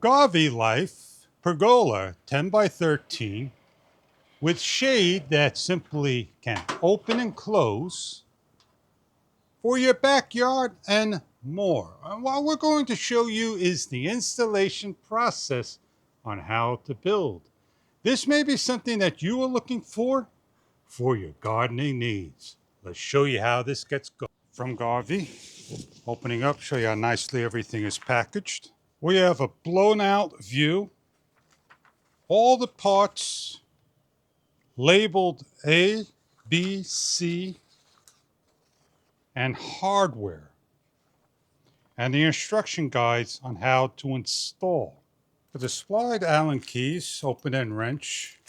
Garvee Life Pergola 10 by 13 with shade that simply can open and close for your backyard and more. And what we're going to show you is the installation process on how to build. This may be something that you are looking for your gardening needs. Let's show you how this gets going. From Garvee, opening up, show you how nicely everything is packaged. We have a blown out view. All the parts labeled A, B, C, and hardware, and the instruction guides on how to install. For the slide Allen keys, open end wrench,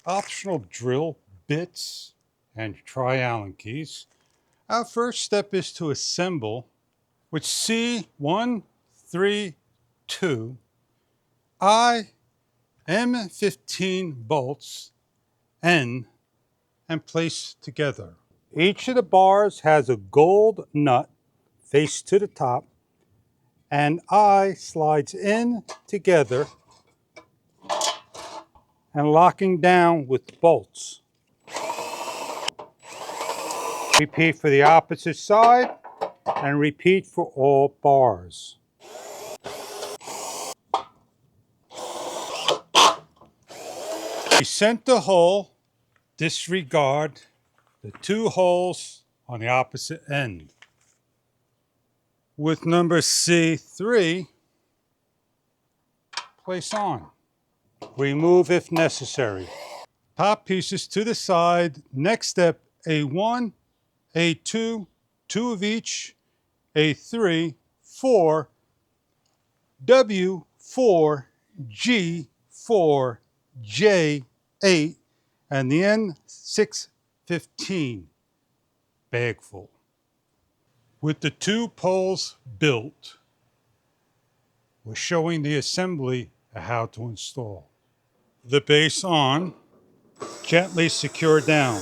optional drill bits, and tri Allen keys. Our first step is to assemble with C132 M15 bolts N and place together. Each of the bars has a gold nut face to the top, and I slides in together and locking down with bolts. Repeat for the opposite side and repeat for all bars. The center hole, disregard the two holes on the opposite end. With number C3, place on. Remove if necessary. Top pieces to the side. Next step, A1, A2, 2 of each, A3, 4, W4, G4, J8, and the N615 bagful. With the two poles built, we're showing the assembly of how to install. The base on, gently secure down.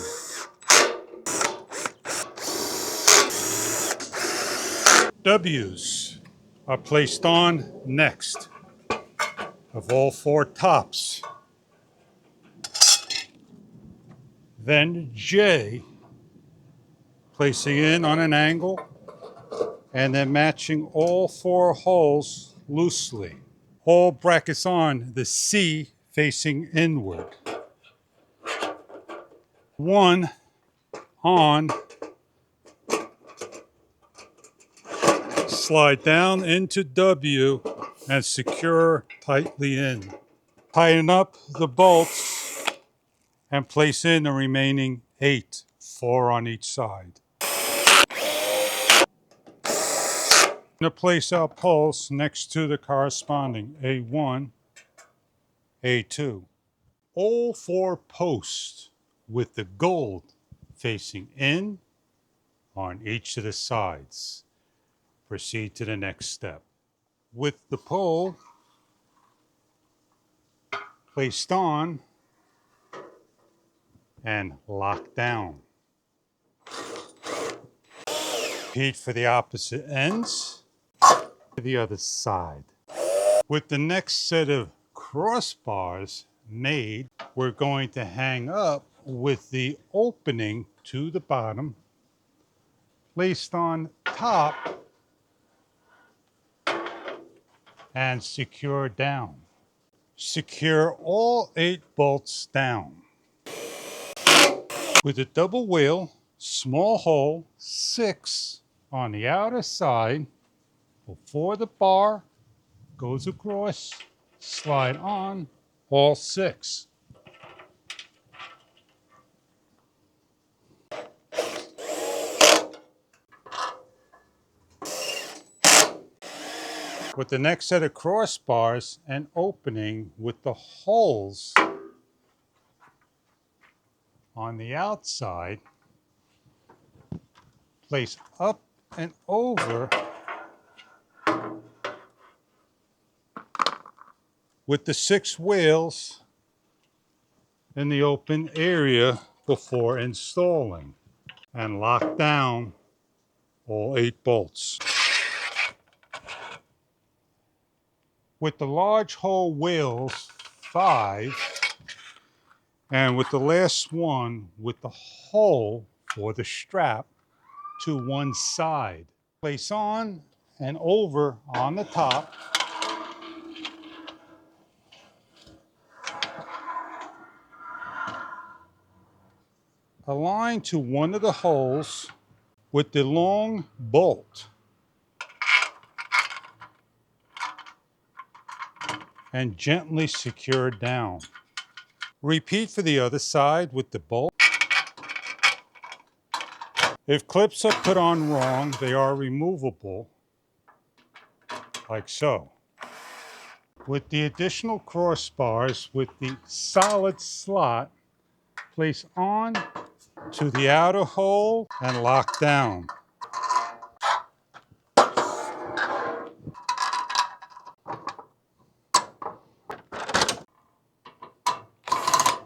W's are placed on next of all four tops. Then J, placing in on an angle and then matching all four holes loosely. All brackets on, the C facing inward. 1 on, slide down into W and secure tightly in. Tighten up the bolts and place in the remaining 8, 4 on each side. To place our poles next to the corresponding A1, A2. All 4 posts with the gold facing in on each of the sides. Proceed to the next step. With the pole placed on and locked down. Repeat for the opposite ends. To the other side. With the next set of crossbars made, we're going to hang up with the opening to the bottom placed on top and secure down. Secure all 8 bolts down. With a double wheel, small hole, 6 on the outer side before the bar goes across, slide on all 6. With the next set of crossbars and opening with the holes on the outside, place up and over with the 6 wheels in the open area before installing, and lock down all 8 bolts. with the large hole wheels, 5, and with the last one with the hole for the strap to one side. Place on and over on the top. Align to one of the holes with the long bolt and gently secure down. Repeat for the other side with the bolt. If clips are put on wrong, they are removable, like so. With the additional crossbars with the solid slot, place on to the outer hole and lock down.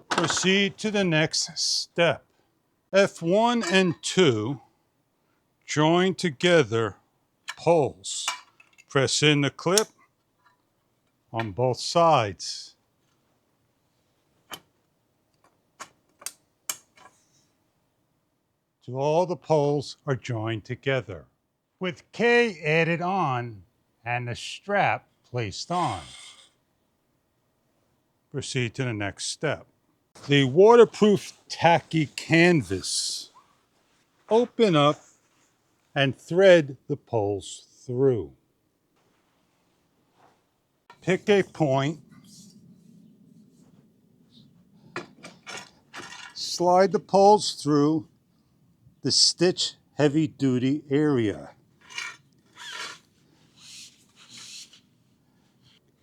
Proceed to the next step. F1 and 2 join together poles. Press in the clip on both sides. Till all the poles are joined together. With K added on and the strap placed on. Proceed to the next step. The waterproof tacky canvas. Open up and thread the poles through. Pick a point. Slide the poles through the stitch heavy duty area.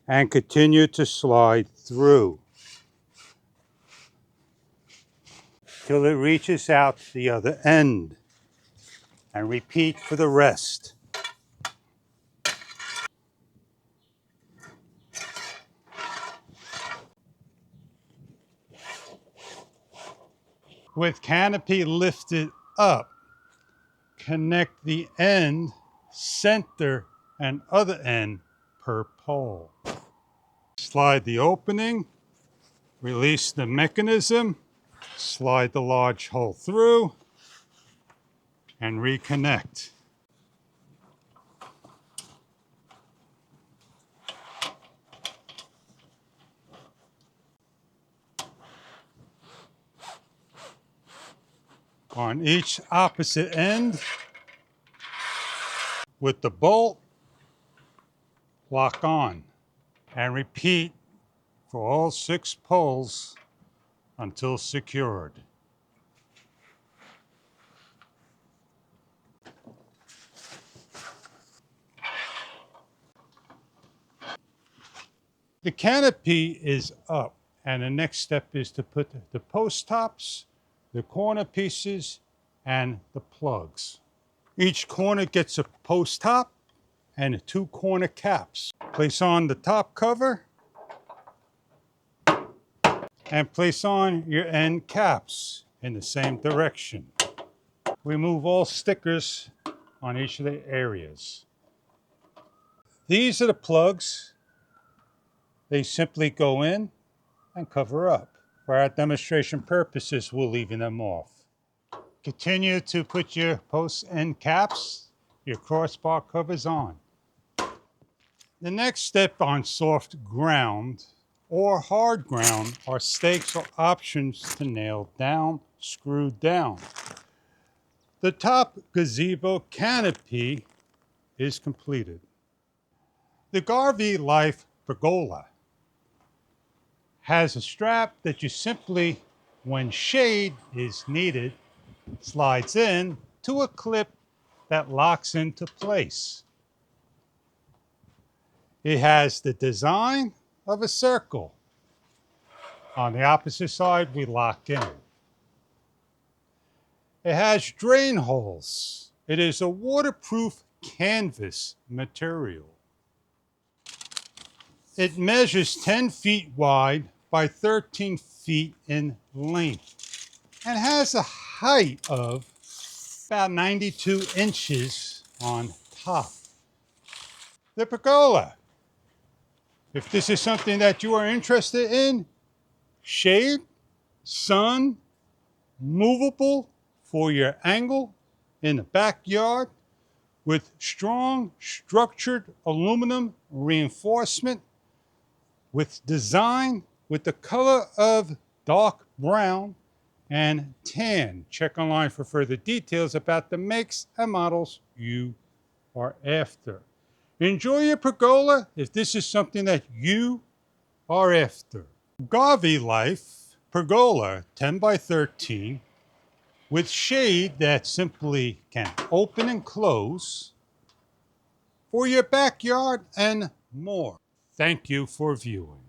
And continue to slide through till it reaches out to the other end. And repeat for the rest. With canopy lifted up, connect the end, center, and other end per pole. Slide the opening, release the mechanism, slide the large hole through, and reconnect. On each opposite end, with the bolt, lock on, and repeat for all 6 poles until secured. The canopy is up, and the next step is to put the post tops, the corner pieces, and the plugs. Each corner gets a post top and 2 corner caps. Place on the top cover and place on your end caps in the same direction. Remove all stickers on each of the areas. These are the plugs. They simply go in and cover up. For our demonstration purposes, we're leaving them off. Continue to put your post end caps, your crossbar covers on. The next step on soft ground or hard ground are stakes or options to nail down, screw down. The top gazebo canopy is completed. The Garvee Life Pergola has a strap that you simply, when shade is needed, slides in to a clip that locks into place. It has the design of a circle. On the opposite side, we lock in. It has drain holes. It is a waterproof canvas material. It measures 10 feet wide by 13 feet in length and has a height of about 92 inches on top. The Pergola If this is something that you are interested in, shade, sun, movable for your angle in the backyard with strong structured aluminum reinforcement with design with the color of dark brown and tan. Check online for further details about the makes and models you are after. Enjoy your pergola if this is something that you are after. Garvee Life Pergola 10 by 13 with shade that simply can open and close for your backyard and more. Thank you for viewing.